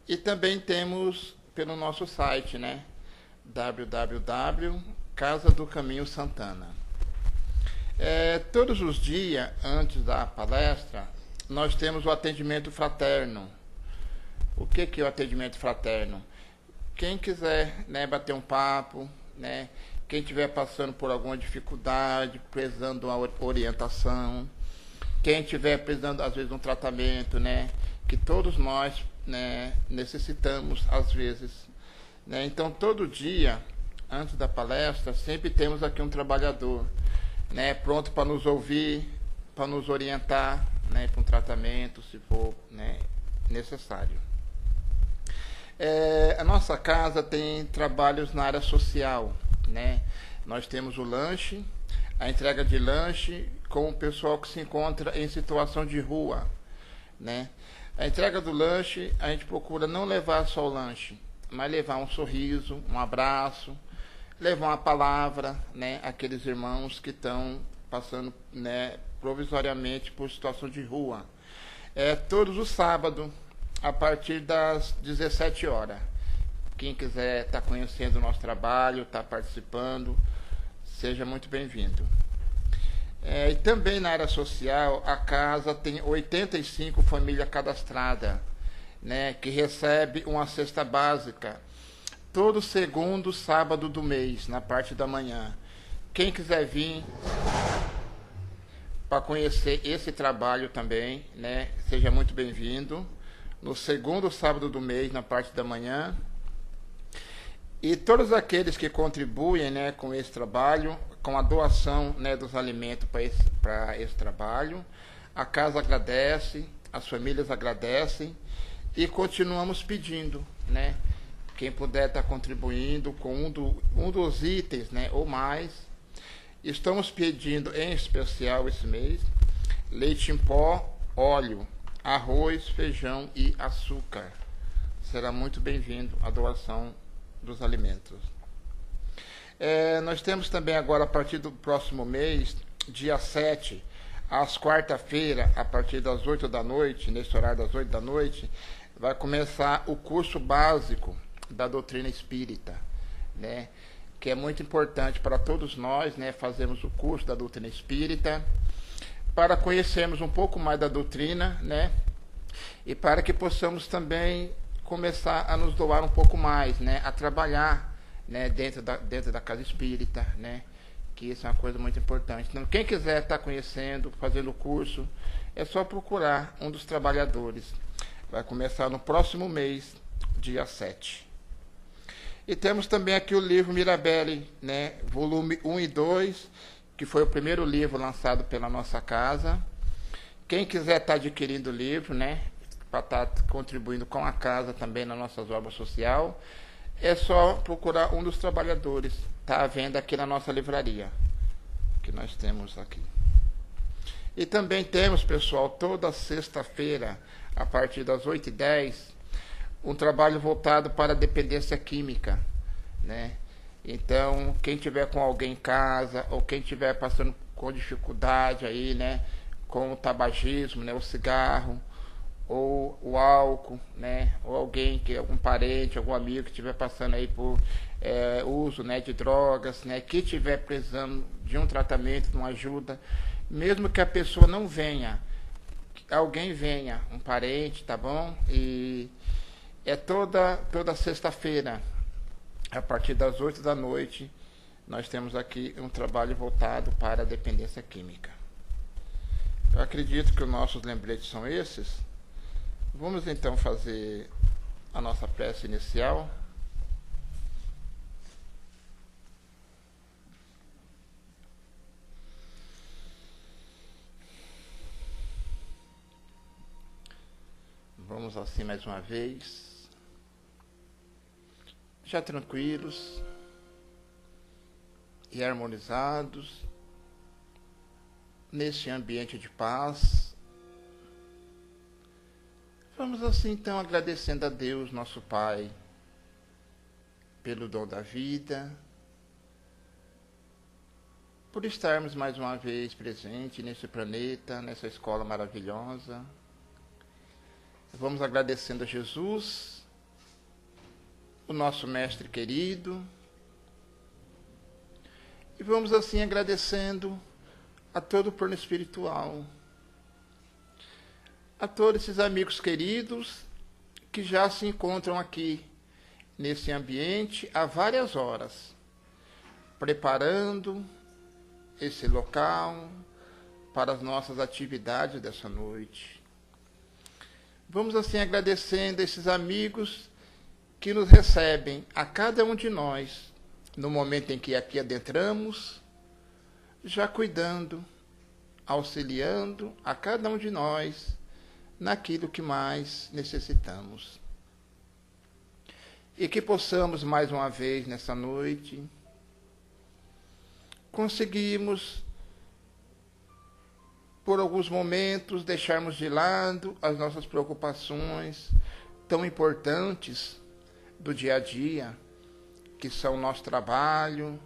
E também temos pelo nosso site, né? www.casa do Caminho Santana. Todos os dias, antes da palestra, nós temos o atendimento fraterno. O que é o atendimento fraterno? Quem quiser, né, bater um papo, né, quem estiver passando por alguma dificuldade, precisando de uma orientação, quem estiver precisando, às vezes, de um tratamento, né, que todos nós, né, necessitamos, às vezes. Né? Então, todo dia, antes da palestra, sempre temos aqui um trabalhador, né, pronto para nos ouvir, para nos orientar, né, para um tratamento, se for, né, necessário. A nossa casa tem trabalhos na área social, né? Nós temos o lanche, a entrega de lanche com o pessoal que se encontra em situação de rua, né? A entrega do lanche, a gente procura não levar só o lanche, mas levar um sorriso, um abraço, levar uma palavra, né, àqueles irmãos que estão passando, né, provisoriamente por situação de rua. Todos os sábados, a partir das 17 horas. Quem quiser estar conhecendo o nosso trabalho, estar participando, seja muito bem-vindo. E também na área social, a casa tem 85 famílias cadastradas, né, que recebe uma cesta básica todo segundo sábado do mês, na parte da manhã. Quem quiser vir para conhecer esse trabalho também, né, seja muito bem-vindo. No segundo sábado do mês, na parte da manhã. E todos aqueles que contribuem, né, com esse trabalho, com a doação, né, dos alimentos para esse trabalho, a casa agradece, as famílias agradecem e continuamos pedindo, né, quem puder estar contribuindo com um dos itens, né, ou mais. Estamos pedindo em especial esse mês leite em pó, óleo, arroz, feijão e açúcar. Será muito bem-vindo a doação dos alimentos. Nós temos também agora, a partir do próximo mês, dia 7, às quarta-feira, a partir das 8 da noite, nesse horário das 8 da noite, vai começar o curso básico da doutrina espírita, né? Que é muito importante para todos nós, né? Fazemos o curso da doutrina espírita, para conhecermos um pouco mais da doutrina, né? E para que possamos também começar a nos doar um pouco mais, né? A trabalhar, né, dentro da casa espírita, né? Que isso é uma coisa muito importante. Então, quem quiser estar conhecendo, fazendo o curso, é só procurar um dos trabalhadores. Vai começar no próximo mês, dia 7. E temos também aqui o livro Mirabelle, né? Volume 1 e 2, que foi o primeiro livro lançado pela nossa casa. Quem quiser estar adquirindo o livro, né, para estar contribuindo com a casa também nas nossas obras sociais, é só procurar um dos trabalhadores. Está à venda aqui na nossa livraria, que nós temos aqui. E também temos, pessoal, toda sexta-feira, a partir das 8h10, um trabalho voltado para a dependência química, né? Então, quem tiver com alguém em casa, ou quem tiver passando com dificuldade aí, né, com o tabagismo, né, o cigarro, ou o álcool, né, ou algum parente, algum amigo que estiver passando aí por uso, né, de drogas, né, que estiver precisando de um tratamento, de uma ajuda, mesmo que a pessoa não venha, alguém venha, um parente, tá bom? E toda sexta-feira, a partir das 8 da noite, nós temos aqui um trabalho voltado para a dependência química. Eu acredito que os nossos lembretes são esses. Vamos então fazer a nossa prece inicial. Vamos assim mais uma vez. Já tranquilos e harmonizados neste ambiente de paz. Vamos assim então agradecendo a Deus, nosso Pai, pelo dom da vida, por estarmos mais uma vez presentes nesse planeta, nessa escola maravilhosa. Vamos agradecendo a Jesus o nosso mestre querido. E vamos assim agradecendo a todo o plano espiritual, a todos esses amigos queridos que já se encontram aqui nesse ambiente há várias horas, preparando esse local para as nossas atividades dessa noite. Vamos assim agradecendo esses amigos que nos recebem, a cada um de nós, no momento em que aqui adentramos, já cuidando, auxiliando a cada um de nós naquilo que mais necessitamos. E que possamos, mais uma vez, nessa noite, conseguirmos, por alguns momentos, deixarmos de lado as nossas preocupações tão importantes do dia a dia, que são o nosso trabalho,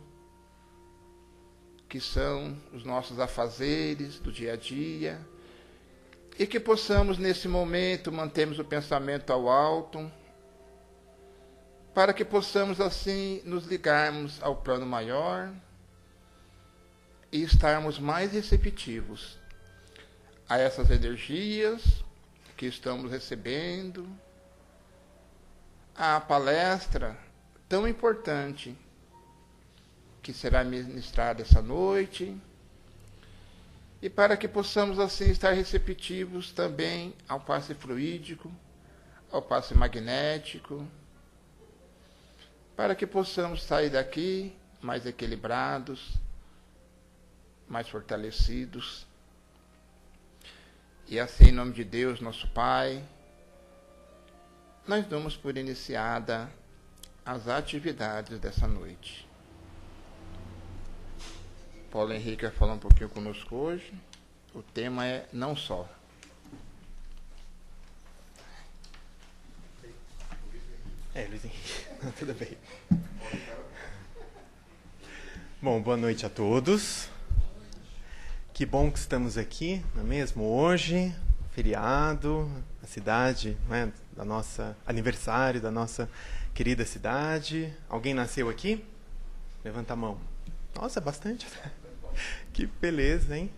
que são os nossos afazeres do dia a dia, e que possamos, nesse momento, mantermos o pensamento ao alto, para que possamos, assim, nos ligarmos ao plano maior e estarmos mais receptivos a essas energias que estamos recebendo, à palestra tão importante que será ministrada essa noite, e para que possamos assim estar receptivos também ao passe fluídico, ao passe magnético, para que possamos sair daqui mais equilibrados, mais fortalecidos. E assim, em nome de Deus, nosso Pai, nós damos por iniciada as atividades dessa noite. Paulo Henrique vai falar um pouquinho conosco hoje. O tema é Não Só. Luiz Henrique, tudo bem. Bom, boa noite a todos. Que bom que estamos aqui, não é mesmo? Hoje, feriado, a cidade, né, da nossa aniversário da nossa querida cidade. Alguém nasceu aqui? Levanta a mão. Nossa, bastante. Que beleza, hein?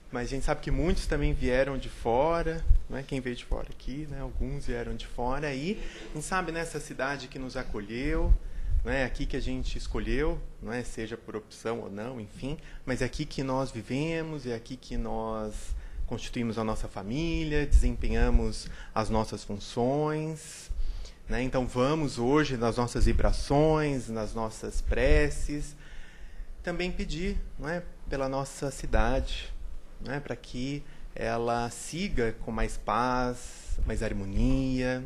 Mas a gente sabe que muitos também vieram de fora, não é? Quem veio de fora aqui, né? Alguns vieram de fora e a gente sabe nessa cidade que nos acolheu, não é aqui que a gente escolheu, não é, seja por opção ou não, enfim, mas é aqui que nós vivemos, é aqui que nós constituímos a nossa família, desempenhamos as nossas funções, né? Então vamos hoje nas nossas vibrações, nas nossas preces, também pedir, não é, pela nossa cidade, não é, para que ela siga com mais paz, mais harmonia,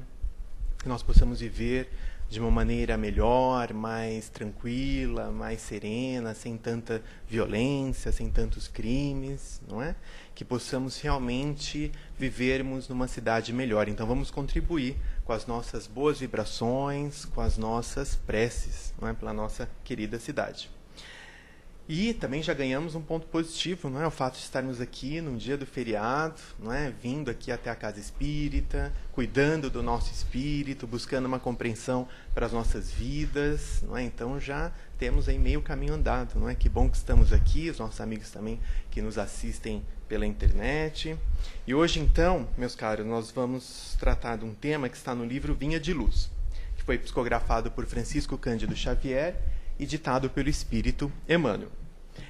que nós possamos viver de uma maneira melhor, mais tranquila, mais serena, sem tanta violência, sem tantos crimes, não é? Que possamos realmente vivermos numa cidade melhor. Então vamos contribuir com as nossas boas vibrações, com as nossas preces, não é? Pela nossa querida cidade. E também já ganhamos um ponto positivo, não é? O fato de estarmos aqui num dia do feriado, não é? Vindo aqui até a casa espírita, cuidando do nosso espírito, buscando uma compreensão para as nossas vidas, não é? Então já temos aí meio caminho andado, não é? Que bom que estamos aqui, os nossos amigos também que nos assistem pela internet. E hoje então, meus caros, nós vamos tratar de um tema que está no livro Vinha de Luz, que foi psicografado por Francisco Cândido Xavier e ditado pelo Espírito Emmanuel.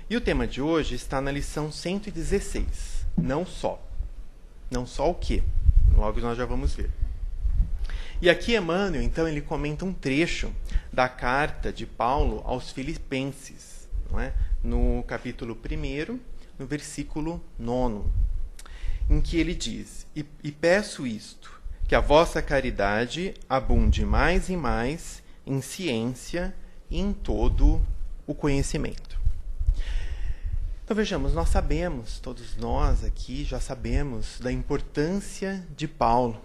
E o tema de hoje está na lição 116, Não Só. Não só o quê? Logo nós já vamos ver. E aqui Emmanuel, então, ele comenta um trecho da carta de Paulo aos Filipenses, não é? No capítulo 1, no versículo 9, em que ele diz: E peço isto, que a vossa caridade abunde mais e mais em ciência e em todo o conhecimento. Então vejamos, nós sabemos, todos nós aqui já sabemos da importância de Paulo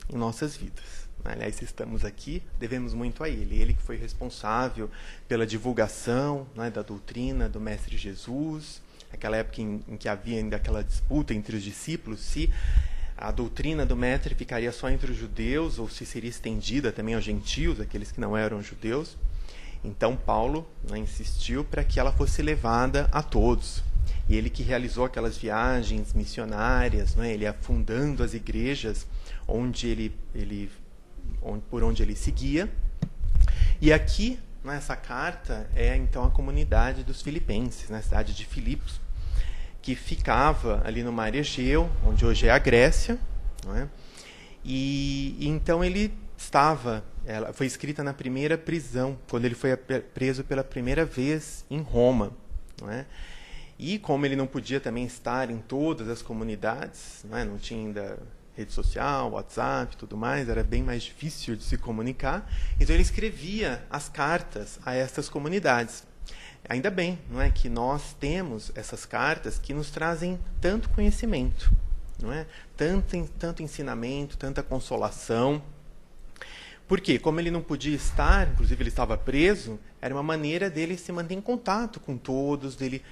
em nossas vidas. Aliás, se estamos aqui, devemos muito a ele. Ele que foi responsável pela divulgação, né, da doutrina do Mestre Jesus, aquela época em que havia ainda aquela disputa entre os discípulos, se a doutrina do Mestre ficaria só entre os judeus, ou se seria estendida também aos gentios, aqueles que não eram judeus. Então Paulo, né, insistiu para que ela fosse levada a todos. E ele que realizou aquelas viagens missionárias, né, ele afundando as igrejas por onde ele seguia. E aqui, nessa carta, é então a comunidade dos filipenses, na cidade de Filipos, que ficava ali no mar Egeu, onde hoje é a Grécia, não é? E então ele ela foi escrita na primeira prisão, quando ele foi preso pela primeira vez em Roma, não é? E como ele não podia também estar em todas as comunidades, não é? Não tinha ainda rede social, WhatsApp, tudo mais, era bem mais difícil de se comunicar, então ele escrevia as cartas a essas comunidades. Ainda bem, não é, que nós temos essas cartas que nos trazem tanto conhecimento, não é? Tanto ensinamento, tanta consolação. Porque, como ele não podia estar, inclusive ele estava preso, era uma maneira dele se manter em contato com todos, dele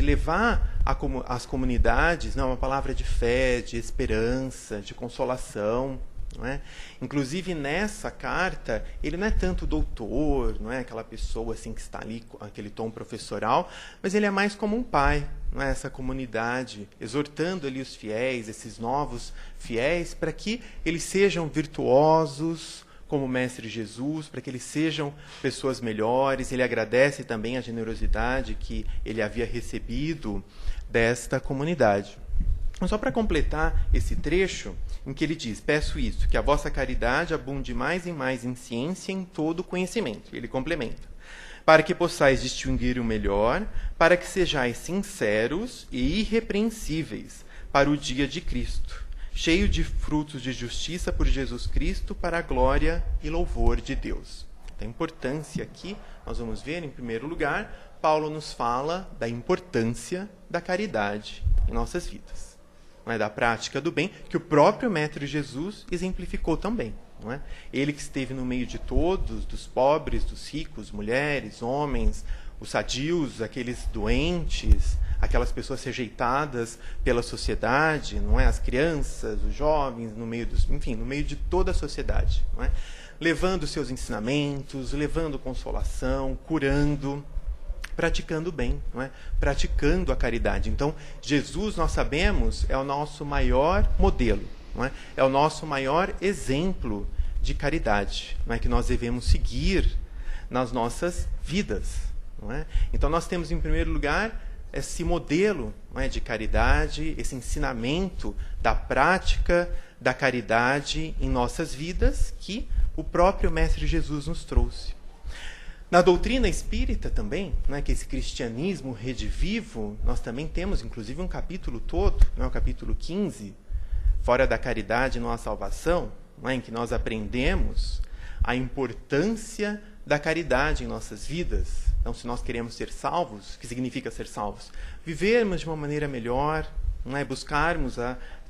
levar às comunidades, não, uma palavra de fé, de esperança, de consolação. Não é? Inclusive nessa carta ele não é tanto doutor, não é aquela pessoa assim que está ali com aquele tom professoral, mas ele é mais como um pai, não é? Essa comunidade, exortando ali os fiéis, esses novos fiéis, para que eles sejam virtuosos como o Mestre Jesus, para que eles sejam pessoas melhores. Ele agradece também a generosidade que ele havia recebido desta comunidade. Então, só para completar esse trecho, em que ele diz: peço isso, que a vossa caridade abunde mais e mais em ciência e em todo conhecimento. Ele complementa: para que possais distinguir o melhor, para que sejais sinceros e irrepreensíveis para o dia de Cristo, cheio de frutos de justiça por Jesus Cristo, para a glória e louvor de Deus. A importância aqui, nós vamos ver, em primeiro lugar, Paulo nos fala da importância da caridade em nossas vidas. Não é, da prática do bem, que o próprio Mestre Jesus exemplificou também. Não é? Ele que esteve no meio de todos, dos pobres, dos ricos, mulheres, homens, os sadios, aqueles doentes, aquelas pessoas rejeitadas pela sociedade, não é? As crianças, os jovens, no meio de toda a sociedade. Não é? Levando seus ensinamentos, levando consolação, curando, praticando o bem, não é? Praticando a caridade. Então, Jesus, nós sabemos, é o nosso maior modelo, não é? É o nosso maior exemplo de caridade, não é? Que nós devemos seguir nas nossas vidas. Não é? Então, nós temos, em primeiro lugar, esse modelo, não é, de caridade, esse ensinamento da prática da caridade em nossas vidas, que o próprio Mestre Jesus nos trouxe. Na doutrina espírita também, né, que esse cristianismo redivivo, nós também temos, inclusive, um capítulo todo, né, o capítulo 15, Fora da Caridade não há salvação, né, em que nós aprendemos a importância da caridade em nossas vidas. Então, se nós queremos ser salvos, o que significa ser salvos? Vivermos de uma maneira melhor, né, buscarmos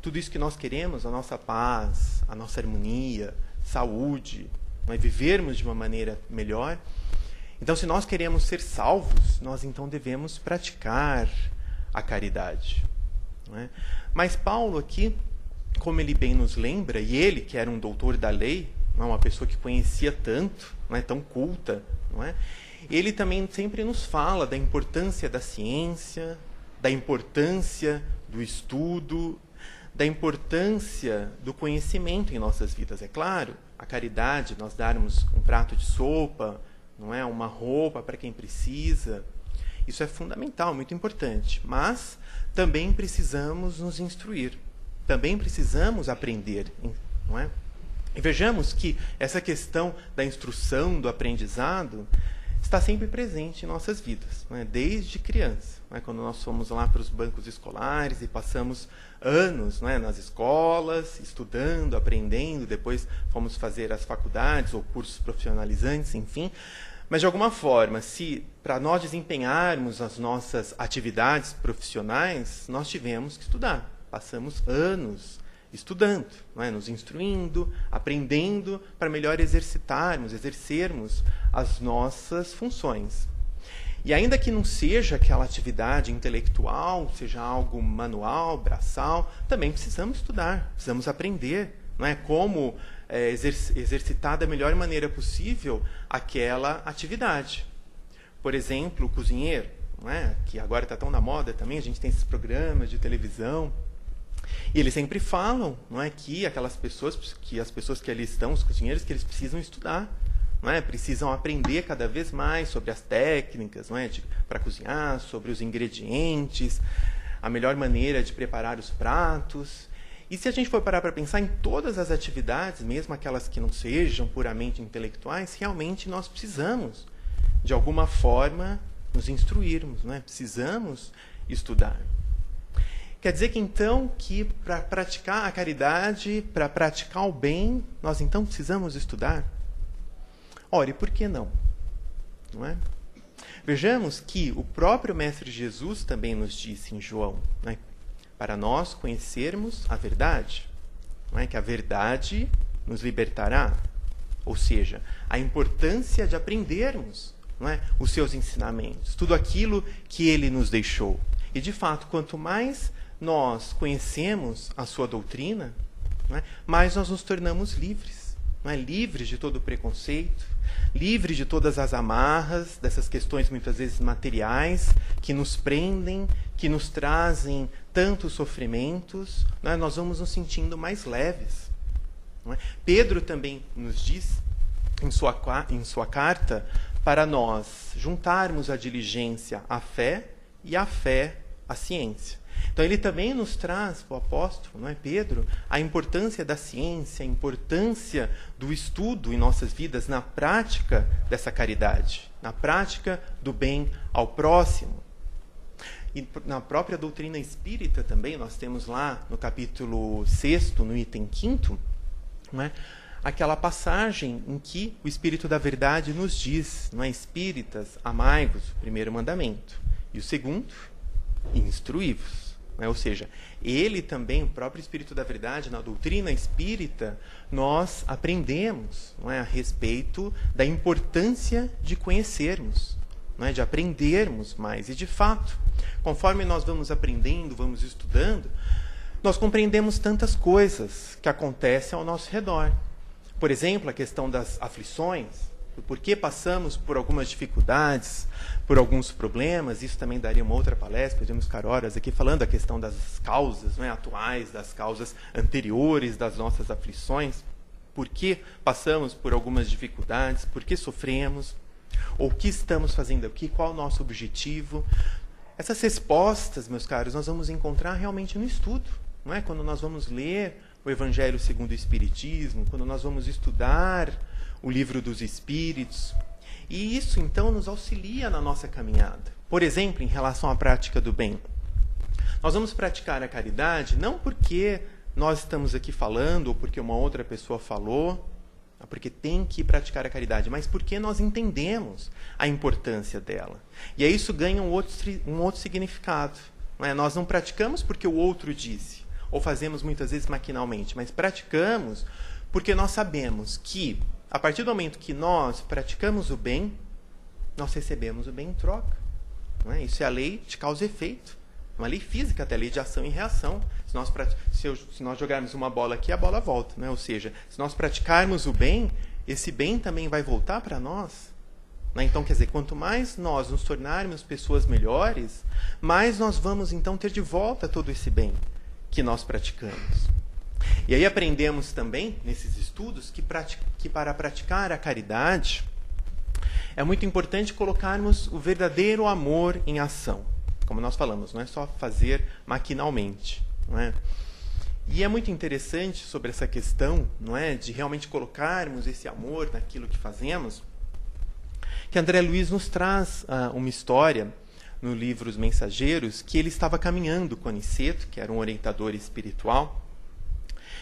tudo isso que nós queremos, a nossa paz, a nossa harmonia, saúde, né, vivermos de uma maneira melhor. Então, se nós queremos ser salvos, nós então devemos praticar a caridade. Não é? Mas Paulo aqui, como ele bem nos lembra, e ele que era um doutor da lei, não é, uma pessoa que conhecia tanto, não é, tão culta, não é? Ele também sempre nos fala da importância da ciência, da importância do estudo, da importância do conhecimento em nossas vidas. É claro, a caridade, nós darmos um prato de sopa, não é, uma roupa para quem precisa, isso é fundamental, muito importante. Mas também precisamos nos instruir, também precisamos aprender, não é? E vejamos que essa questão da instrução, do aprendizado, está sempre presente em nossas vidas, não é? Desde criança, não é? Quando nós fomos lá para os bancos escolares e passamos anos, não é, nas escolas, estudando, aprendendo, depois fomos fazer as faculdades ou cursos profissionalizantes, enfim. Mas, de alguma forma, se para nós desempenharmos as nossas atividades profissionais, nós tivemos que estudar. Passamos anos estudando, não é? Nos instruindo, aprendendo, para melhor exercermos as nossas funções. E ainda que não seja aquela atividade intelectual, seja algo manual, braçal, também precisamos estudar, precisamos aprender, não é? Como exercitar da melhor maneira possível aquela atividade. Por exemplo, o cozinheiro, não é? Que agora está tão na moda também, a gente tem esses programas de televisão, e eles sempre falam, não é, que aquelas pessoas, que as pessoas que ali estão, os cozinheiros, que eles precisam estudar, não é? Precisam aprender cada vez mais sobre as técnicas, não é, para cozinhar, sobre os ingredientes, a melhor maneira de preparar os pratos. E se a gente for parar para pensar em todas as atividades, mesmo aquelas que não sejam puramente intelectuais, realmente nós precisamos, de alguma forma, nos instruirmos, não é? Precisamos estudar. Quer dizer que, então, que para praticar a caridade, para praticar o bem, nós, então, precisamos estudar? Ora, e por que não? Não é? Vejamos que o próprio Mestre Jesus também nos disse em João, não é? Para nós conhecermos a verdade, não é? Que a verdade nos libertará. Ou seja, a importância de aprendermos, não é? Os seus ensinamentos, tudo aquilo que ele nos deixou. E, de fato, quanto mais nós conhecemos a sua doutrina, não é? Mais nós nos tornamos livres, não é? Livres de todo o preconceito, livres de todas as amarras, dessas questões muitas vezes materiais, que nos prendem, que nos trazem tantos sofrimentos, não é? Nós vamos nos sentindo mais leves. Não é? Pedro também nos diz, em sua carta, para nós juntarmos a diligência à fé e a fé à ciência. Então ele também nos traz, o apóstolo, não é, Pedro, a importância da ciência, a importância do estudo em nossas vidas, na prática dessa caridade, na prática do bem ao próximo. E na própria doutrina espírita também, nós temos lá no capítulo 6º, no item 5º, não é, aquela passagem em que o Espírito da Verdade nos diz, não é, espíritas, amai-vos, o primeiro mandamento, e o segundo, instruí-vos. Ou seja, ele também, o próprio Espírito da Verdade, na doutrina espírita, nós aprendemos, não é, a respeito da importância de conhecermos, não é, de aprendermos mais. E, de fato, conforme nós vamos aprendendo, vamos estudando, nós compreendemos tantas coisas que acontecem ao nosso redor. Por exemplo, a questão das aflições, por que passamos por algumas dificuldades, por alguns problemas. Isso também daria uma outra palestra, podemos ficar horas aqui falando da questão das causas, não é, atuais, das causas anteriores das nossas aflições. Por que passamos por algumas dificuldades, por que sofremos, ou o que estamos fazendo aqui, qual o nosso objetivo. Essas respostas, meus caros, nós vamos encontrar realmente no estudo, não é? Quando nós vamos ler o Evangelho segundo o Espiritismo, quando nós vamos estudar o Livro dos Espíritos. E isso, então, nos auxilia na nossa caminhada. Por exemplo, em relação à prática do bem. Nós vamos praticar a caridade não porque nós estamos aqui falando, ou porque uma outra pessoa falou, porque tem que praticar a caridade, mas porque nós entendemos a importância dela. E aí isso ganha um outro significado. Não é? Nós não praticamos porque o outro disse, ou fazemos muitas vezes maquinalmente, mas praticamos porque nós sabemos que, a partir do momento que nós praticamos o bem, nós recebemos o bem em troca. Não é? Isso é a lei de causa e efeito. Uma lei física, até a lei de ação e reação. Se nós jogarmos uma bola aqui, a bola volta. Não é? Ou seja, se nós praticarmos o bem, esse bem também vai voltar para nós. Não é? Então, quer dizer, quanto mais nós nos tornarmos pessoas melhores, mais nós vamos então ter de volta todo esse bem que nós praticamos. E aí aprendemos também, nesses estudos, que para praticar a caridade é muito importante colocarmos o verdadeiro amor em ação. Como nós falamos, não é só fazer maquinalmente. Não é? E é muito interessante sobre essa questão, não é, de realmente colocarmos esse amor naquilo que fazemos, que André Luiz nos traz uma história no livro Os Mensageiros, que ele estava caminhando com Aniceto, que era um orientador espiritual,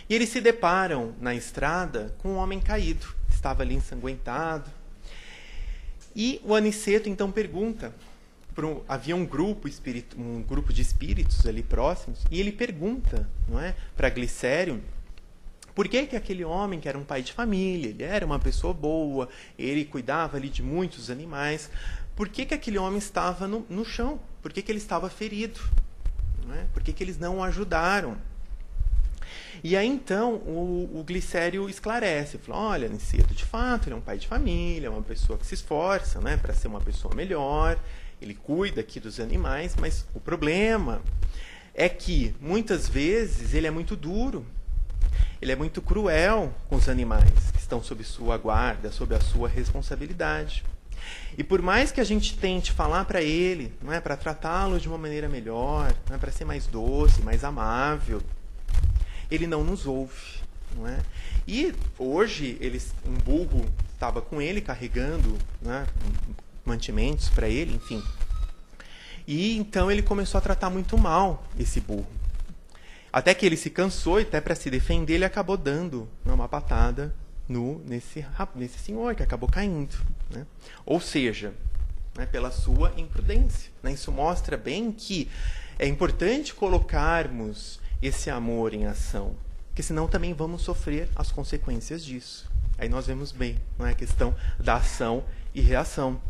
e eles se deparam na estrada com um homem caído, estava ali ensanguentado. E o Aniceto então pergunta, havia um grupo de espíritos ali próximos, e ele pergunta, não é, para Glicério, por que aquele homem, que era um pai de família, ele era uma pessoa boa, ele cuidava ali de muitos animais, por que aquele homem estava no chão, por que ele estava ferido, não é? Por que eles não o ajudaram. E aí, então, o Glicério esclarece, fala, olha, Niceto, de fato, ele é um pai de família, é uma pessoa que se esforça, né, para ser uma pessoa melhor, ele cuida aqui dos animais, mas o problema é que, muitas vezes, ele é muito duro, ele é muito cruel com os animais que estão sob sua guarda, sob a sua responsabilidade. E por mais que a gente tente falar para ele, não é, para tratá-lo de uma maneira melhor, não é, para ser mais doce, mais amável, ele não nos ouve, não é? E hoje um burro estava com ele carregando, né, mantimentos para ele, enfim. E então ele começou a tratar muito mal esse burro. Até que ele se cansou e até para se defender ele acabou dando uma patada nesse senhor que acabou caindo, né? Ou seja, né, pela sua imprudência, né? Isso mostra bem que é importante colocarmos esse amor em ação, porque senão também vamos sofrer as consequências disso. Aí nós vemos bem, não é, a questão da ação e reação.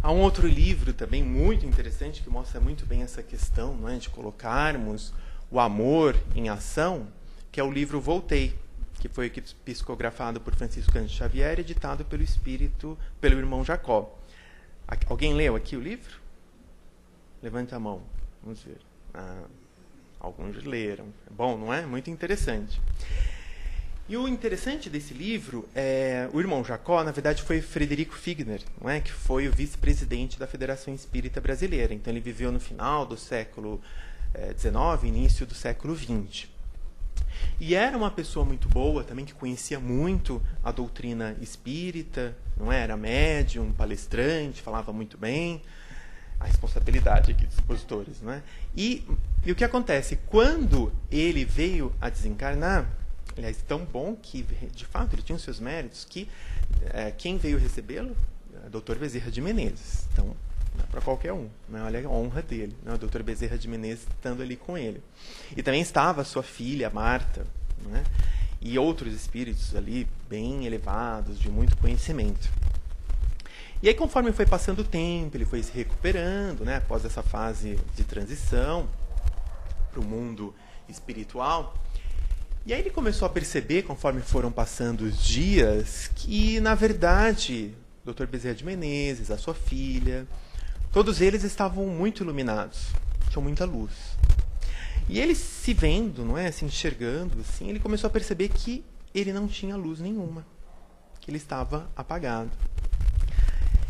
Há um outro livro também muito interessante que mostra muito bem essa questão, não é, de colocarmos o amor em ação, que é o livro Voltei, que foi psicografado por Francisco Cândido Xavier, editado pelo irmão Jacó. Alguém leu aqui o livro? Levanta a mão, vamos ver. Alguns leram. Bom, não é? Muito interessante. E o interessante desse livro é o irmão Jacó, na verdade, foi Frederico Figner, não é? Que foi o vice-presidente da Federação Espírita Brasileira. Então, ele viveu no final do século XIX, início do século XX. E era uma pessoa muito boa, também que conhecia muito a doutrina espírita, não é? Era médium, palestrante, falava muito bem. A responsabilidade aqui dos expositores, não é? E o que acontece? Quando ele veio a desencarnar, aliás, tão bom que, de fato, ele tinha os seus méritos, que quem veio recebê-lo? O Dr. Bezerra de Menezes. Então, não é para qualquer um, né? Olha a honra dele, né? O Dr. Bezerra de Menezes estando ali com ele. E também estava a sua filha, Marta, né? E outros espíritos ali, bem elevados, de muito conhecimento. E aí, conforme foi passando o tempo, ele foi se recuperando, né, após essa fase de transição para o mundo espiritual. E aí ele começou a perceber, conforme foram passando os dias, que, na verdade, o Dr. Bezerra de Menezes, a sua filha, todos eles estavam muito iluminados, tinham muita luz. E ele se vendo, não é, se enxergando, assim, ele começou a perceber que ele não tinha luz nenhuma, que ele estava apagado.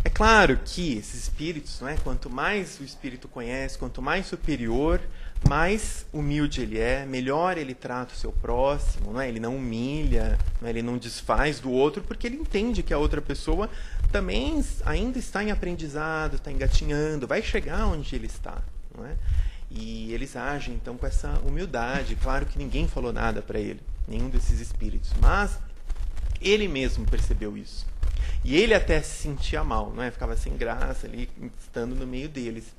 É claro que esses espíritos, não é, quanto mais o espírito conhece, quanto mais superior, mais humilde ele é, melhor ele trata o seu próximo, não é? Ele não humilha, não é? Ele não desfaz do outro, porque ele entende que a outra pessoa também ainda está em aprendizado, está engatinhando, vai chegar onde ele está, não é? E eles agem, então, com essa humildade. Claro que ninguém falou nada para ele, nenhum desses espíritos, mas ele mesmo percebeu isso. E ele até se sentia mal, não é? Ficava sem graça ali, estando no meio deles.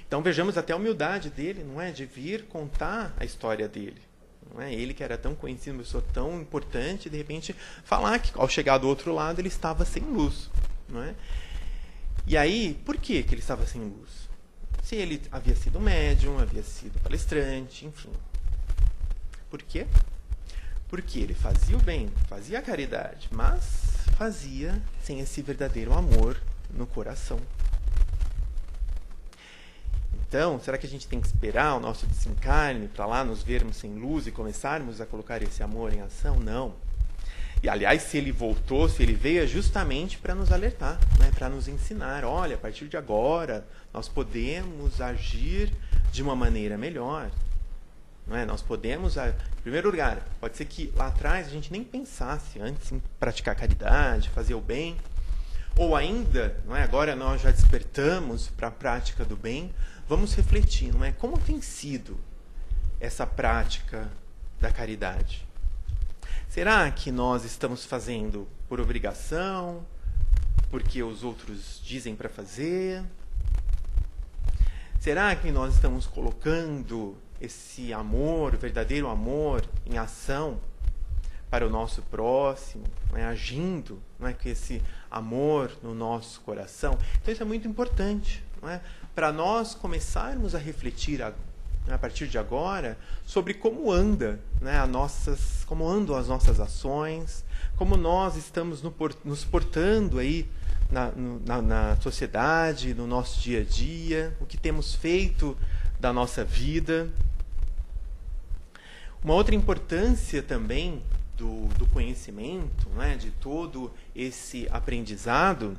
Então vejamos até a humildade dele, não é? De vir contar a história dele. Não é? Ele que era tão conhecido, uma pessoa tão importante, de repente falar que ao chegar do outro lado ele estava sem luz. Não é? E aí, por que ele estava sem luz? Se ele havia sido médium, havia sido palestrante, enfim. Por quê? Porque ele fazia o bem, fazia a caridade, mas fazia sem esse verdadeiro amor no coração. Então, será que a gente tem que esperar o nosso desencarne para lá nos vermos sem luz e começarmos a colocar esse amor em ação? Não. E, aliás, se ele voltou, se ele veio, é justamente para nos alertar, né? Para nos ensinar. Olha, a partir de agora, nós podemos agir de uma maneira melhor. Não é? Nós podemos, em primeiro lugar, pode ser que lá atrás a gente nem pensasse antes em praticar caridade, fazer o bem. Ou ainda, não é? Agora nós já despertamos para a prática do bem, vamos refletir, não é? Como tem sido essa prática da caridade? Será que nós estamos fazendo por obrigação, porque os outros dizem para fazer? Será que nós estamos colocando esse amor, verdadeiro amor, em ação, para o nosso próximo, né, agindo, né, com esse amor no nosso coração. Então isso é muito importante, né, para nós começarmos a refletir a partir de agora sobre como anda, né, como andam as nossas ações, como nós estamos nos portando aí na sociedade, no nosso dia a dia, o que temos feito da nossa vida. Uma outra importância também do conhecimento, né, de todo esse aprendizado,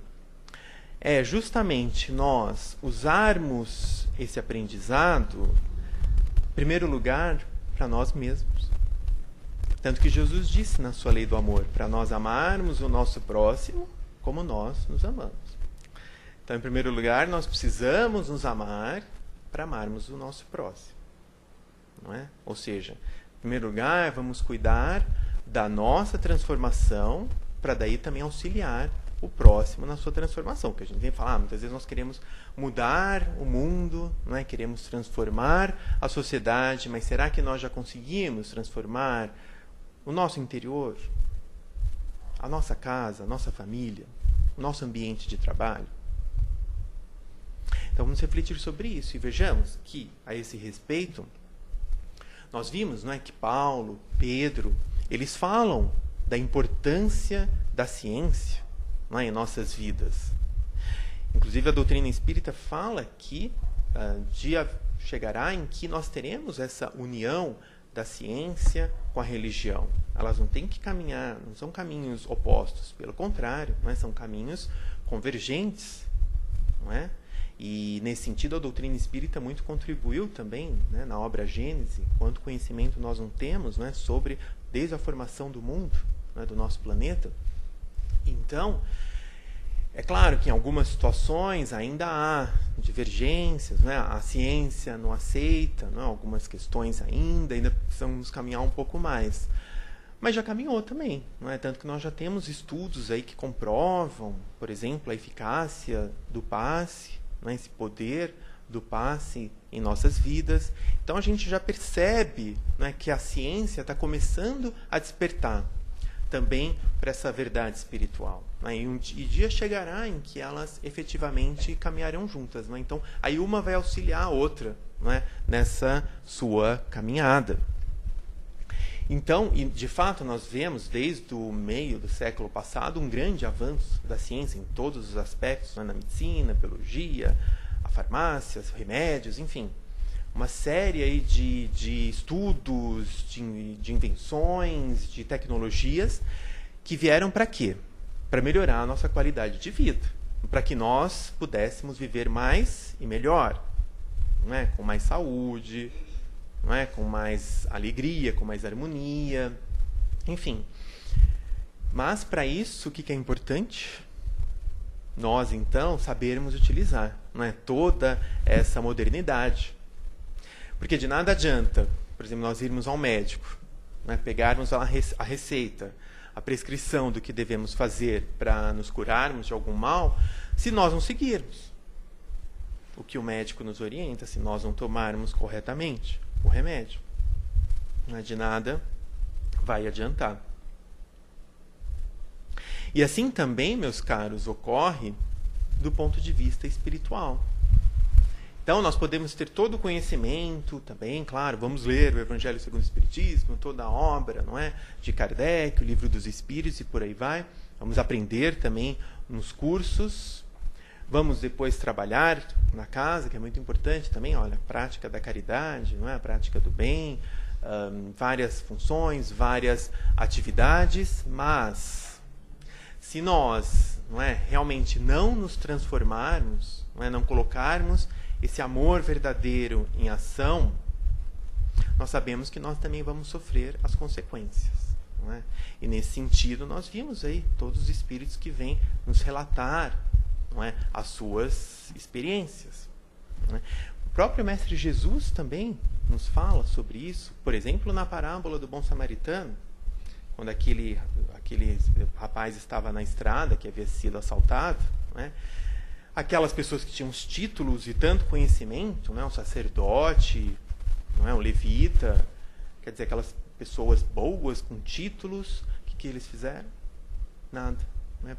é justamente nós usarmos esse aprendizado, em primeiro lugar, para nós mesmos. Tanto que Jesus disse na sua lei do amor, para nós amarmos o nosso próximo como nós nos amamos. Então, em primeiro lugar, nós precisamos nos amar para amarmos o nosso próximo. Não é? Ou seja, em primeiro lugar, vamos cuidar da nossa transformação para daí também auxiliar o próximo na sua transformação. Que a gente vem falar, muitas vezes nós queremos mudar o mundo, não é? Queremos transformar a sociedade, mas será que nós já conseguimos transformar o nosso interior, a nossa casa, a nossa família, o nosso ambiente de trabalho? Então vamos refletir sobre isso e vejamos que, a esse respeito, nós vimos, não é, que Paulo, Pedro, eles falam da importância da ciência, não é, em nossas vidas. Inclusive a doutrina espírita fala que dia chegará em que nós teremos essa união da ciência com a religião. Elas não têm que caminhar, não são caminhos opostos, pelo contrário, não é, são caminhos convergentes, não é? E, nesse sentido, a doutrina espírita muito contribuiu também, né, na obra Gênese, quanto conhecimento nós não temos, né, sobre, desde a formação do mundo, né, do nosso planeta. Então, é claro que em algumas situações ainda há divergências, né, a ciência não aceita, né, algumas questões ainda precisamos caminhar um pouco mais. Mas já caminhou também, não é? Tanto que nós já temos estudos aí que comprovam, por exemplo, a eficácia do passe, né, esse poder do passe em nossas vidas. Então a gente já percebe, né, que a ciência está começando a despertar também para essa verdade espiritual, né? E dia chegará em que elas efetivamente caminharão juntas, né? Então aí uma vai auxiliar a outra, né, nessa sua caminhada. Então, e de fato, nós vemos desde o meio do século passado um grande avanço da ciência em todos os aspectos, né, na medicina, biologia, a farmácia, remédios, enfim. Uma série aí de estudos, de invenções, de tecnologias que vieram para quê? Para melhorar a nossa qualidade de vida, para que nós pudéssemos viver mais e melhor, não é? Com mais saúde, não é? Com mais alegria, com mais harmonia, enfim. Mas para isso, o que é importante? Nós, então, sabermos utilizar, não é, toda essa modernidade. Porque de nada adianta, por exemplo, nós irmos ao médico, né, pegarmos a receita, a prescrição do que devemos fazer para nos curarmos de algum mal, se nós não seguirmos o que o médico nos orienta, se nós não tomarmos corretamente o remédio. De nada vai adiantar. E assim também, meus caros, ocorre do ponto de vista espiritual. Então, nós podemos ter todo o conhecimento também, claro, vamos ler o Evangelho segundo o Espiritismo, toda a obra, não é, de Kardec, o Livro dos Espíritos e por aí vai. Vamos aprender também nos cursos. Vamos depois trabalhar na casa, que é muito importante também, olha, a prática da caridade, não é? A prática do bem, várias funções, várias atividades, mas se nós, não é, realmente não nos transformarmos, não colocarmos esse amor verdadeiro em ação, nós sabemos que nós também vamos sofrer as consequências. Não é? E nesse sentido nós vimos aí todos os espíritos que vêm nos relatar, não é, as suas experiências. Não é? O próprio Mestre Jesus também nos fala sobre isso, por exemplo, na parábola do bom samaritano, quando aquele rapaz estava na estrada, que havia sido assaltado, não é? Aquelas pessoas que tinham os títulos e tanto conhecimento, não é? Um sacerdote, não é? Um levita, quer dizer, aquelas pessoas boas, com títulos. O que eles fizeram? Nada.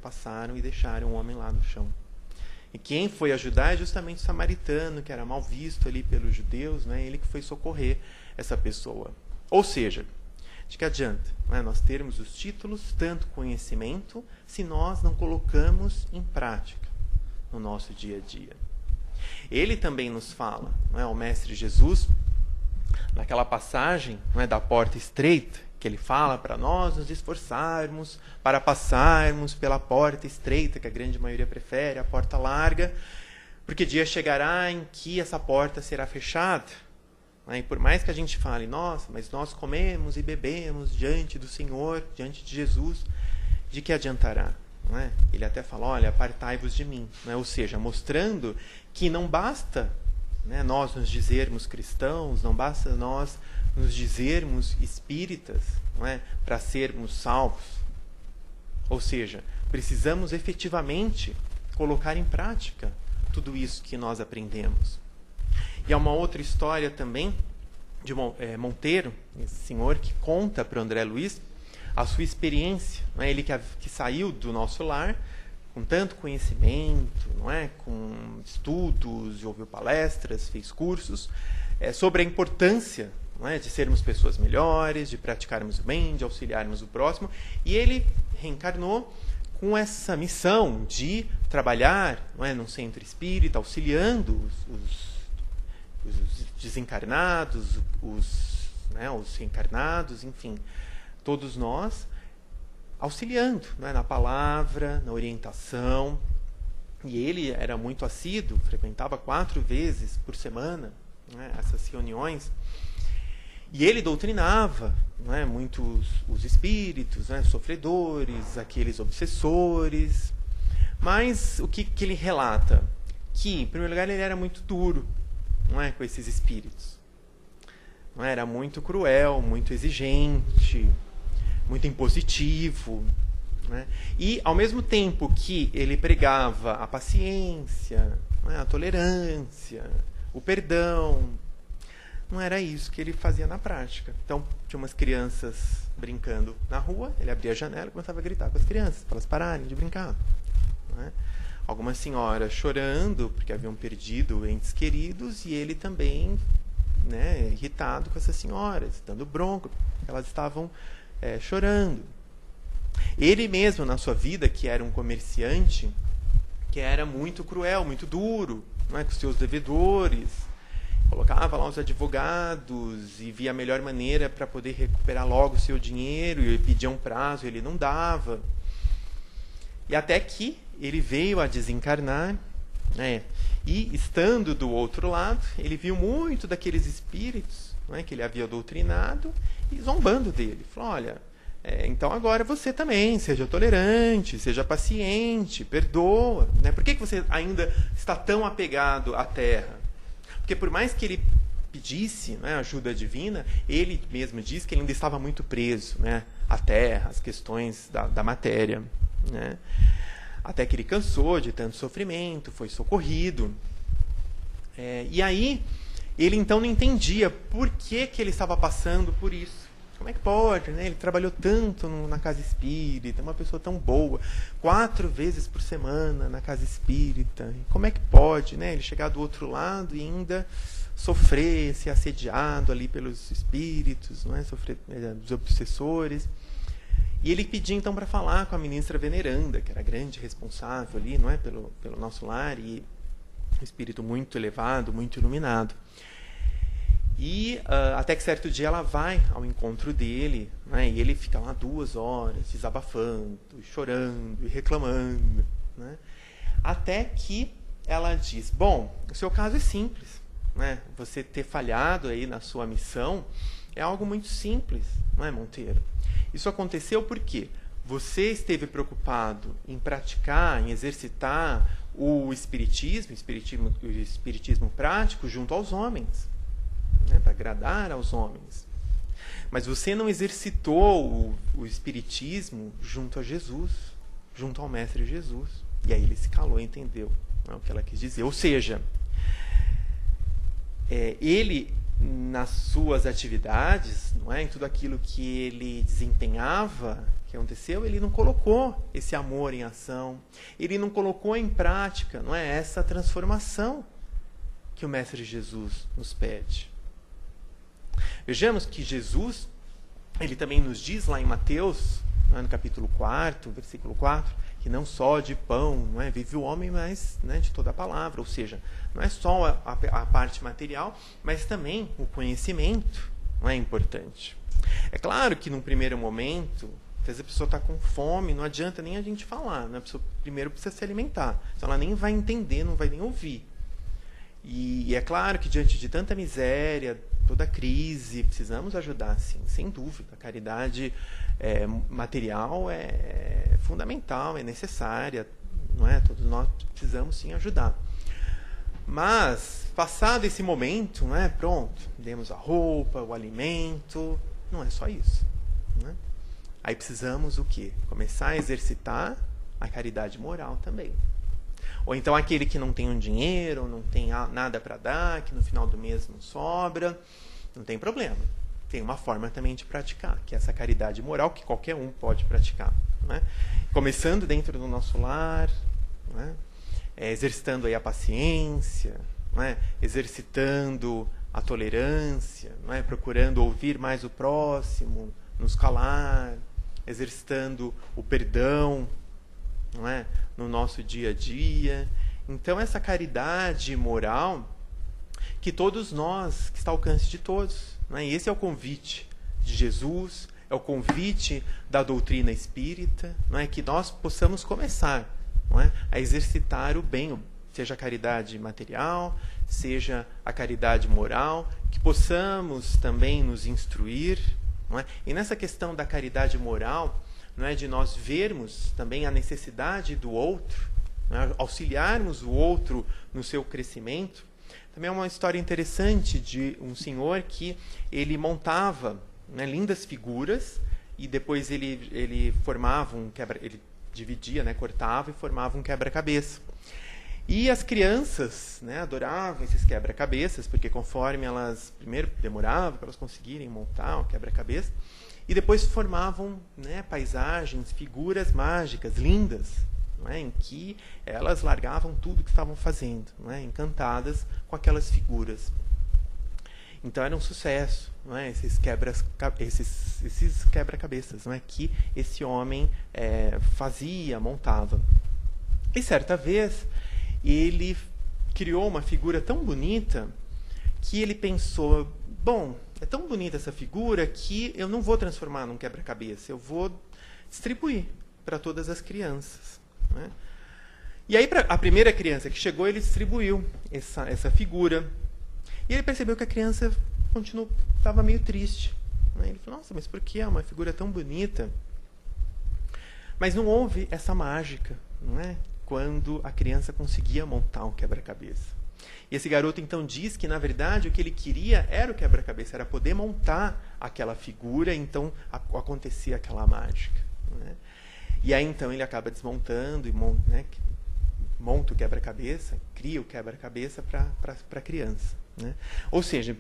Passaram e deixaram o homem lá no chão. E quem foi ajudar é justamente o samaritano, que era mal visto ali pelos judeus, ele que foi socorrer essa pessoa. Ou seja, de que adianta nós termos os títulos, tanto conhecimento, se nós não colocamos em prática no nosso dia a dia. Ele também nos fala, o Mestre Jesus, naquela passagem da porta estreita, que ele fala para nós nos esforçarmos para passarmos pela porta estreita, que a grande maioria prefere, a porta larga, porque dia chegará em que essa porta será fechada. E por mais que a gente fale, nossa, mas nós comemos e bebemos diante do Senhor, diante de Jesus, de que adiantará? Ele até fala, olha, apartai-vos de mim. Ou seja, mostrando que não basta nós nos dizermos cristãos, não basta nós nos dizermos espíritas, para sermos salvos. Ou seja, precisamos efetivamente colocar em prática tudo isso que nós aprendemos. E há uma outra história também de Monteiro, esse senhor que conta para o André Luiz a sua experiência. Ele que saiu do nosso lar com tanto conhecimento, com estudos, ouviu palestras, fez cursos sobre a importância de sermos pessoas melhores, de praticarmos o bem, de auxiliarmos o próximo. E ele reencarnou com essa missão de trabalhar num centro espírita, auxiliando os desencarnados, os reencarnados, enfim, todos nós, auxiliando na palavra, na orientação. E ele era muito assíduo, frequentava 4 vezes por semana essas reuniões. E ele doutrinava muitos os espíritos, sofredores, aqueles obsessores. Mas o que ele relata? Que, em primeiro lugar, ele era muito duro com esses espíritos. Era muito cruel, muito exigente, muito impositivo. E, ao mesmo tempo que ele pregava a paciência, a tolerância, o perdão, não era isso que ele fazia na prática. Então, tinha umas crianças brincando na rua, ele abria a janela e começava a gritar com as crianças, para elas pararem de brincar. Algumas senhoras chorando, porque haviam perdido entes queridos, e ele também irritado com essas senhoras, dando bronca, porque elas estavam chorando. Ele mesmo, na sua vida, que era um comerciante, que era muito cruel, muito duro, com os seus devedores, colocava lá os advogados e via a melhor maneira para poder recuperar logo o seu dinheiro, e pedia um prazo, ele não dava. E até que ele veio a desencarnar, e estando do outro lado, ele viu muito daqueles espíritos que ele havia doutrinado e zombando dele. Falou, olha, então agora você também, seja tolerante, seja paciente, perdoa. Por que você ainda está tão apegado à terra? Porque por mais que ele pedisse ajuda divina, ele mesmo diz que ele ainda estava muito preso à terra, às questões da matéria. Até que ele cansou de tanto sofrimento, foi socorrido. E aí, ele então não entendia por que ele estava passando por isso. Como é que pode? Ele trabalhou tanto na casa espírita, uma pessoa tão boa, 4 vezes por semana na casa espírita. Como é que pode ele chegar do outro lado e ainda sofrer, ser assediado ali pelos espíritos, sofrer dos obsessores? E ele pediu então para falar com a ministra veneranda, que era a grande responsável ali, pelo nosso lar, e um espírito muito elevado, muito iluminado. E até que certo dia ela vai ao encontro dele, e ele fica lá 2 horas, desabafando, chorando e reclamando. Até que ela diz, bom, o seu caso é simples. Você ter falhado aí na sua missão é algo muito simples, Monteiro? Isso aconteceu porque você esteve preocupado em praticar, em exercitar o espiritismo prático junto aos homens, para agradar aos homens. Mas você não exercitou o espiritismo junto a Jesus, junto ao Mestre Jesus. E aí ele se calou e entendeu o que ela quis dizer. Ou seja, ele nas suas atividades, não é? Em tudo aquilo que ele desempenhava, que aconteceu, ele não colocou esse amor em ação, ele não colocou em prática, não é? Essa transformação que o Mestre Jesus nos pede. Vejamos que Jesus, ele também nos diz lá em Mateus, no capítulo 4, versículo 4, que não só de pão, não é, vive o homem, mas, né, de toda a palavra. Ou seja, não é só a parte material, mas também o conhecimento não é importante. É claro que num primeiro momento, às vezes a pessoa está com fome, não adianta nem a gente falar, né? A pessoa primeiro precisa se alimentar, então ela nem vai entender, não vai nem ouvir. E é claro que diante de tanta miséria, toda crise, precisamos ajudar, sim, sem dúvida. A caridade material é fundamental, é necessária, não é? Todos nós precisamos, sim, ajudar. Mas, passado esse momento, não é? Pronto, demos a roupa, o alimento, não é só isso. Não é? Aí precisamos o quê? Começar a exercitar a caridade moral também. Ou então aquele que não tem um dinheiro, não tem nada para dar, que no final do mês não sobra, não tem problema. Tem uma forma também de praticar, que é essa caridade moral que qualquer um pode praticar. Né? Começando dentro do nosso lar, né? Exercitando aí a paciência, né? Exercitando a tolerância, né? Procurando ouvir mais o próximo, nos calar, exercitando o perdão, não é? No nosso dia a dia. Então essa caridade moral que todos nós, que está ao alcance de todos, não é? E esse é o convite de Jesus, é o convite da doutrina espírita, não é? Que nós possamos começar, não é? A exercitar o bem, seja a caridade material, seja a caridade moral, que possamos também nos instruir, não é? E nessa questão da caridade moral, não é, de nós vermos também a necessidade do outro, não é, auxiliarmos o outro no seu crescimento. Também é uma história interessante de um senhor que ele montava, né, lindas figuras e depois ele formava ele dividia, né, cortava e formava um quebra-cabeça. E as crianças, né, adoravam esses quebra-cabeças, porque conforme elas, primeiro demorava para elas conseguirem montar o quebra-cabeça, e depois formavam, né, paisagens, figuras mágicas, lindas, não é, em que elas largavam tudo que estavam fazendo, não é, encantadas com aquelas figuras. Então era um sucesso, não é, esses quebra-cabeças, não é, que esse homem fazia, montava. E certa vez ele criou uma figura tão bonita que ele pensou, bom, é tão bonita essa figura que eu não vou transformar num quebra-cabeça, eu vou distribuir para todas as crianças. Né? E aí, a primeira criança que chegou, ele distribuiu essa figura. E ele percebeu que a criança estava meio triste. Né? Ele falou, nossa, mas por que é uma figura tão bonita? Mas não houve essa mágica, não é? Quando a criança conseguia montar um quebra-cabeça. E esse garoto então diz que, na verdade, o que ele queria era o quebra-cabeça, era poder montar aquela figura, então acontecia aquela mágica. Né? E aí então ele acaba desmontando e monta o quebra-cabeça, cria o quebra-cabeça para a criança. Né? Ou seja,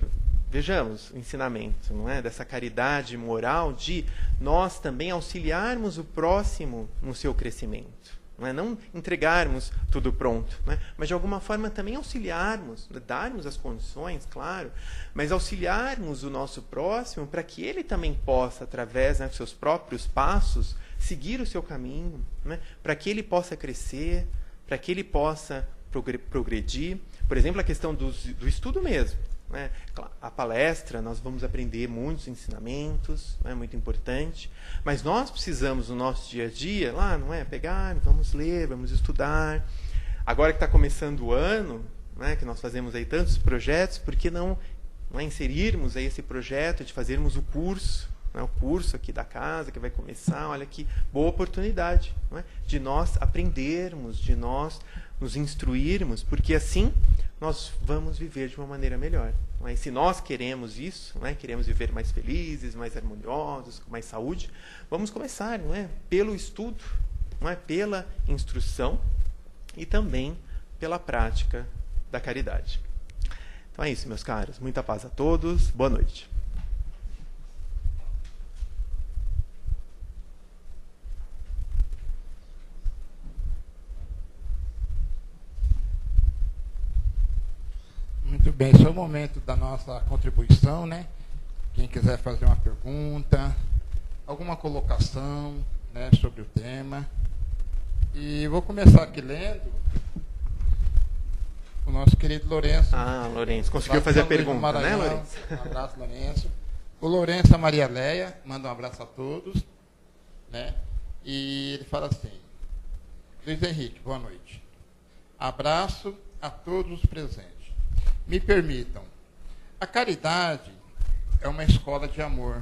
vejamos o ensinamento, não é? Dessa caridade moral de nós também auxiliarmos o próximo no seu crescimento. Não entregarmos tudo pronto, né? Mas de alguma forma também auxiliarmos, darmos as condições, claro, mas auxiliarmos o nosso próximo para que ele também possa, através, né, dos seus próprios passos, seguir o seu caminho, né? Para que ele possa crescer, para que ele possa progredir. Por exemplo, a questão do estudo mesmo. Né? A palestra, nós vamos aprender muitos ensinamentos, é muito importante, mas nós precisamos no nosso dia a dia, lá, não é, pegar, vamos ler, vamos estudar. Agora que está começando o ano, né, que nós fazemos aí tantos projetos, por que não inserirmos aí esse projeto de fazermos o curso, né, o curso aqui da casa que vai começar? Olha que boa oportunidade, não é, de nós aprendermos, de nós nos instruirmos, porque assim nós vamos viver de uma maneira melhor. Não é? E se nós queremos isso, não é? Queremos viver mais felizes, mais harmoniosos, com mais saúde, vamos começar, não é? Pelo estudo, não é? Pela instrução e também pela prática da caridade. Então, Então é isso, meus caros. Muita paz a todos. Boa noite. Muito bem, esse é o momento da nossa contribuição, né? Quem quiser fazer uma pergunta, alguma colocação, né, sobre o tema. E vou começar aqui lendo o nosso querido Lourenço. Lourenço, conseguiu fazer a pergunta, Maranhão, né, Lourenço? Um abraço, Lourenço. O Lourenço, a Maria Leia, manda um abraço a todos, né? E ele fala assim: Luiz Henrique, boa noite. Abraço a todos os presentes. Me permitam, a caridade é uma escola de amor,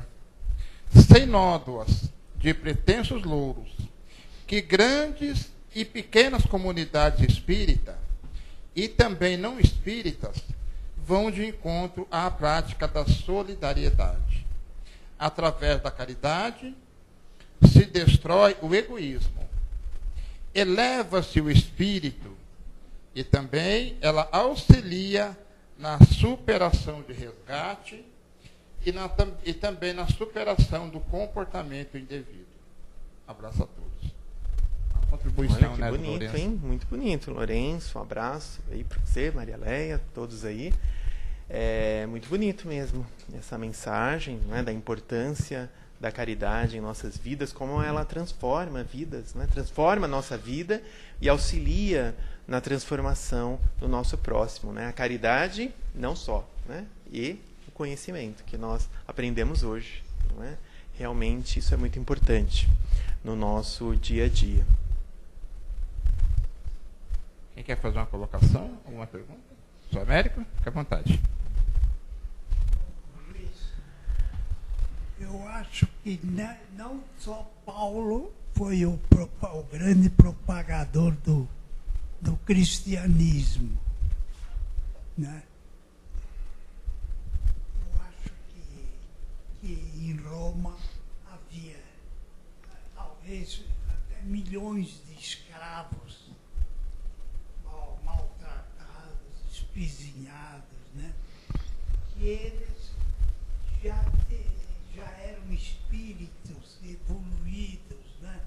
sem nódoas de pretensos louros, que grandes e pequenas comunidades espíritas e também não espíritas vão de encontro à prática da solidariedade. Através da caridade se destrói o egoísmo, eleva-se o espírito e também ela auxilia na superação de resgate e também na superação do comportamento indevido. Abraço a todos. Uma contribuição, olha, que bonito, hein? Muito bonito, Lourenço. Um abraço aí para você, Maria Leia, todos aí. É muito bonito mesmo essa mensagem, né, da importância da caridade em nossas vidas, como ela transforma vidas, né? Transforma a nossa vida e auxilia na transformação do nosso próximo, né? A caridade, não só, né? E o conhecimento que nós aprendemos hoje, não é? Realmente isso é muito importante no nosso dia a dia. Quem quer fazer uma colocação, alguma pergunta? Sou Américo? Fique à vontade. Eu acho que não só Paulo foi o grande propagador do cristianismo, né? Eu acho que em Roma havia talvez até milhões de escravos maltratados, espizinhados, né? Que eles já eram espíritos evoluídos, né?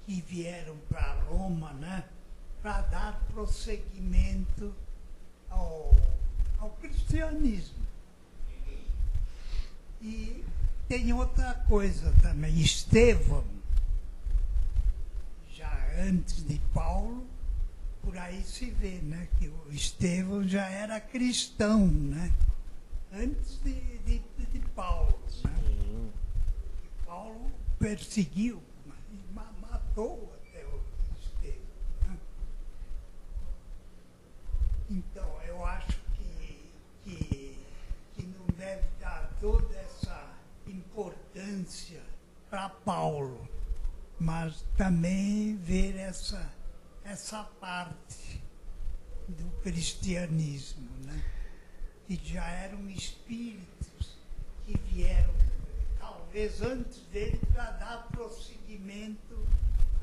Que vieram para Roma, né? Para dar prosseguimento ao cristianismo. E tem outra coisa também. Estevão, já antes de Paulo, por aí se vê, né? Que o Estevão já era cristão, né? Antes de Paulo. Né? E Paulo perseguiu, matou até o Estevão. Né? Então, eu acho que não deve dar toda essa importância para Paulo, mas também ver essa parte do cristianismo, né? Que já eram espíritos que vieram, talvez antes dele, para dar prosseguimento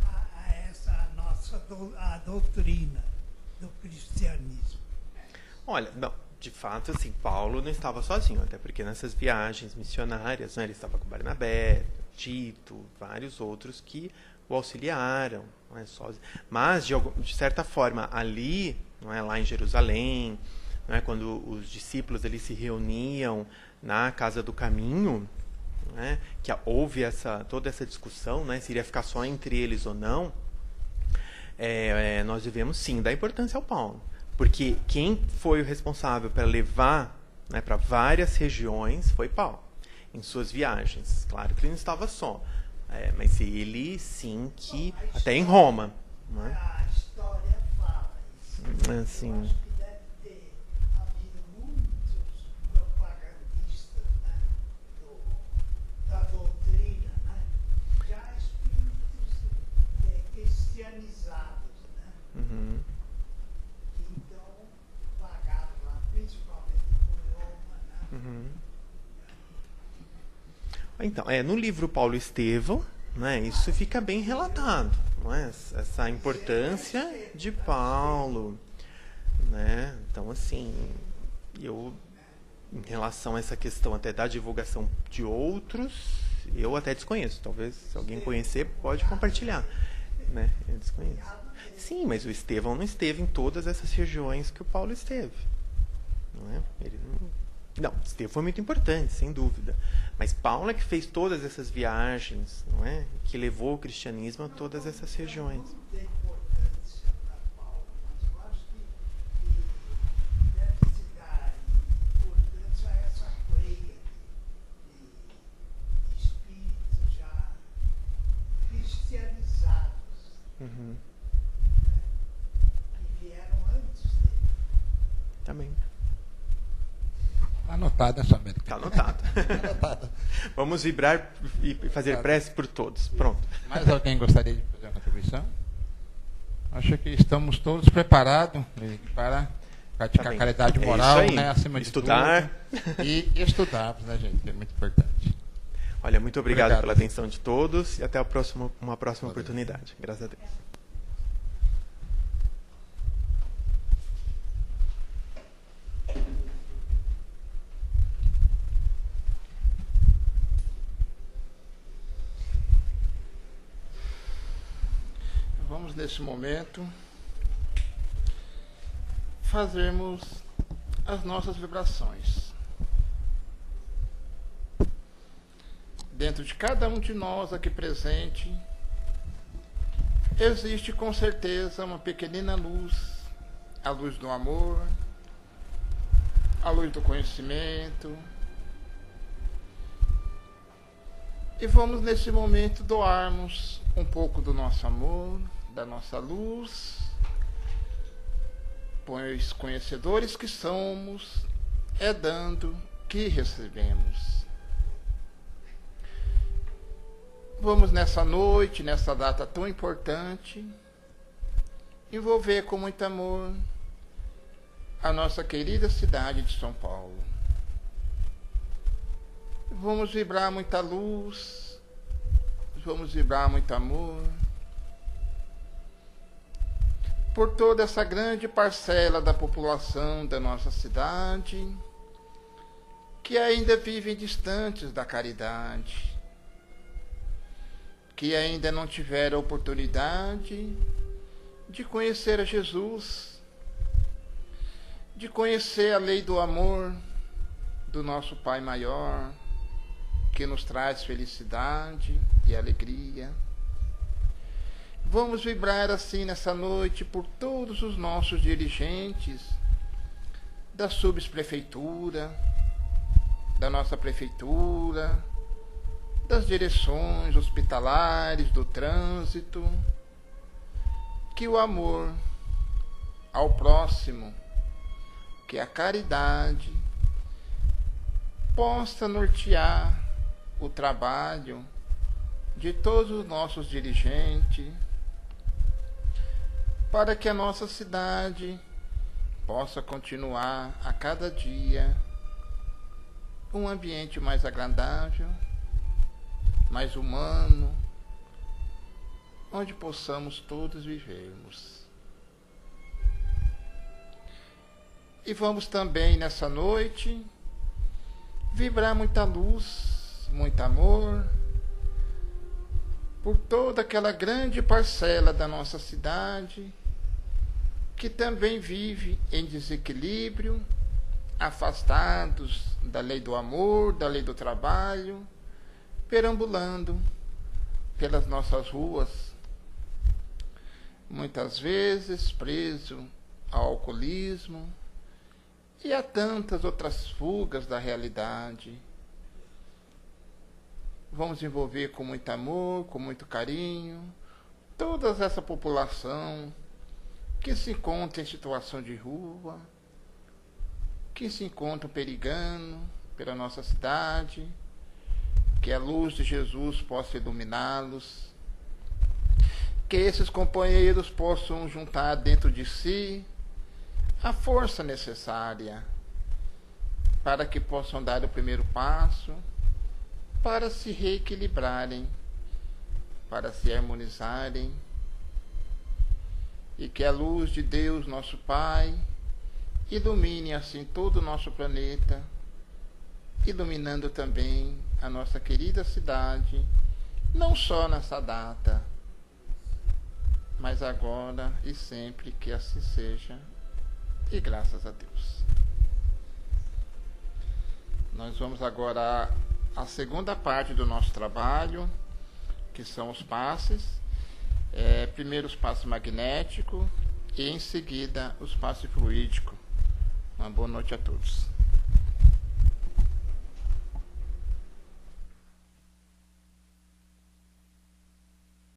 a essa nossa a doutrina do cristianismo. Olha, não, de fato, assim, Paulo não estava sozinho, até porque nessas viagens missionárias, né, ele estava com Barnabé, Tito, vários outros que o auxiliaram, não é, sozinho. Mas, de certa forma, ali, não é, lá em Jerusalém, não é, quando os discípulos eles se reuniam na Casa do Caminho, né, que houve toda essa discussão, né, se iria ficar só entre eles ou não, nós devemos sim dar importância ao Paulo. Porque quem foi o responsável para levar, né, para várias regiões foi Paulo, em suas viagens. Claro que ele não estava só, mas ele sim que, até em Roma. Né? A história fala isso. Assim, Eu acho que deve ter havido muitos propagandistas, né, da doutrina, né, já espíritos cristianizados, né? uhum. Então, pagaram lá, principalmente por Roma, né? Uhum. Então, no livro Paulo Estevão, né, isso fica bem relatado, não é? Essa importância de Paulo, né? Então, assim, eu, em relação a essa questão até da divulgação de outros, eu até desconheço. Talvez, se alguém conhecer, pode compartilhar. Né? Eu desconheço. Sim, mas o Estevão não esteve em todas essas regiões que o Paulo esteve. Não é? Ele não, Estevão foi muito importante, sem dúvida. Mas Paulo é que fez todas essas viagens, não é? Que levou o cristianismo a todas essas regiões. Uhum. Que vieram antes dele. Também. Está anotado essa meta. Está anotado. Vamos vibrar e fazer prece por todos. Pronto. Mais alguém gostaria de fazer uma contribuição? Acho que estamos todos preparados para praticar caridade moral, né, acima estudar. de tudo. E estudarmos, né, gente? Que é muito importante. Olha, muito obrigado pela atenção de todos e até uma próxima oportunidade. Graças a Deus. Vamos, nesse momento, fazermos as nossas vibrações. Dentro de cada um de nós aqui presente, existe com certeza uma pequenina luz, a luz do amor, a luz do conhecimento. E vamos nesse momento doarmos um pouco do nosso amor, da nossa luz, pois conhecedores que somos, é dando que recebemos. Vamos nessa noite, nessa data tão importante, envolver com muito amor a nossa querida cidade de São Paulo. Vamos vibrar muita luz, vamos vibrar muito amor por toda essa grande parcela da população da nossa cidade que ainda vivem distantes da caridade, que ainda não tiveram a oportunidade de conhecer a Jesus, de conhecer a lei do amor do nosso Pai Maior, que nos traz felicidade e alegria. Vamos vibrar assim nessa noite por todos os nossos dirigentes da subprefeitura, da nossa prefeitura, das direções hospitalares, do trânsito, que o amor ao próximo, que a caridade, possa nortear o trabalho de todos os nossos dirigentes, para que a nossa cidade possa continuar a cada dia um ambiente mais agradável, mais humano, onde possamos todos vivermos. E vamos também nessa noite vibrar muita luz, muito amor por toda aquela grande parcela da nossa cidade que também vive em desequilíbrio, afastados da lei do amor, da lei do trabalho, perambulando pelas nossas ruas, muitas vezes preso ao alcoolismo e a tantas outras fugas da realidade. Vamos envolver com muito amor, com muito carinho, toda essa população que se encontra em situação de rua, que se encontra perigando pela nossa cidade, que a luz de Jesus possa iluminá-los, que esses companheiros possam juntar dentro de si a força necessária para que possam dar o primeiro passo, para se reequilibrarem, para se harmonizarem, e que a luz de Deus, nosso Pai, ilumine assim todo o nosso planeta, iluminando também a nossa querida cidade, não só nessa data, mas agora e sempre, que assim seja, e graças a Deus. Nós vamos agora à segunda parte do nosso trabalho, que são os passes. Primeiro os passes magnéticos e em seguida os passes fluídicos. Uma boa noite a todos.